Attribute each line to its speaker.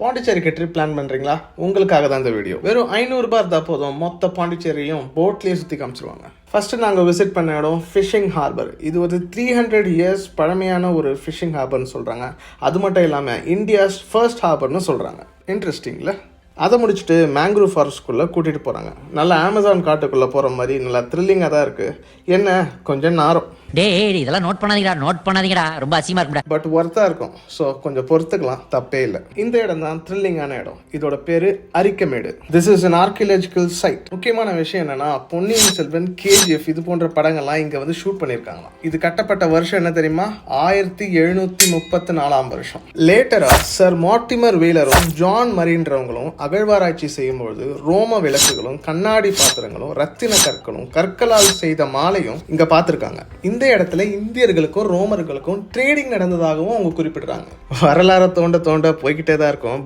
Speaker 1: பாண்டிச்சேரிக்கு trip plan பண்ணுறீங்களா? உங்களுக்காக தான் இந்த வீடியோ. வெறும் 500 ரூபாய் இருந்தால் போதும், மொத்த பாண்டிச்சேரியும் போட்லேயே சுற்றி காமிச்சிருவாங்க. ஃபர்ஸ்ட் நாங்கள் விசிட் பண்ண இடம் ஃபிஷிங் ஹார்பர். இது ஒரு 300 இயர்ஸ் பழமையான ஒரு ஃபிஷிங் ஹார்பர்னு சொல்கிறாங்க. அது மட்டும் இல்லாமல் இந்தியாஸ் ஃபர்ஸ்ட் ஹார்பர்னு சொல்கிறாங்க. இன்ட்ரெஸ்டிங்கில் அதை முடிச்சுட்டு மேங்க்ரூவ் ஃபாரஸ்ட்குள்ளே கூட்டிகிட்டு போகிறாங்க. நல்லா அமேசான் காட்டுக்குள்ளே போகிற மாதிரி நல்லா த்ரில்லிங்காக தான் இருக்குது. என்ன கொஞ்சம் நாரம்,
Speaker 2: இதெல்லாம் நோட் பண்ணாதீங்கடா ரொம்ப அசிங்கமா இருக்குடா.
Speaker 1: பட் ஒர்த்தாக இருக்கும். ஸோ கொஞ்சம் பொறுத்துக்கலாம், தப்பே இல்லை. இந்த இடம் தான் த்ரில்லிங்கான இடம். இதோட பேர் Arikamedu. This is an archaeological site. முக்கியமான விஷயம் என்னன்னா, பொன்னியின் செல்வன், KGF இது போன்ற படங்கள்லாம் இங்கே வந்து ஷூட் பண்ணியிருக்காங்களாம். இது கட்டப்பட்ட வருஷம் என்ன தெரியுமா? 1734 வருஷம். லேட்டரா சர் மார்டிமர் வீலரும் ஜான் மரீன்றவங்களும் அகழ்வாராய்ச்சி செய்யும்பொழுது ரோம விளக்குகளும் கண்ணாடி பாத்திரங்களும் ரத்தின கற்களும் கற்களால் செய்த மாலையும் இங்க பார்த்திருக்காங்க. இந்த இடத்துல இந்தியர்களுக்கும் ரோமர்களுக்கும் ட்ரேடிங் நடந்ததாகவும் அவங்க குறிப்பிடுறாங்க. வரலாறு தோண்ட போய்கிட்டே தான் இருக்கும்.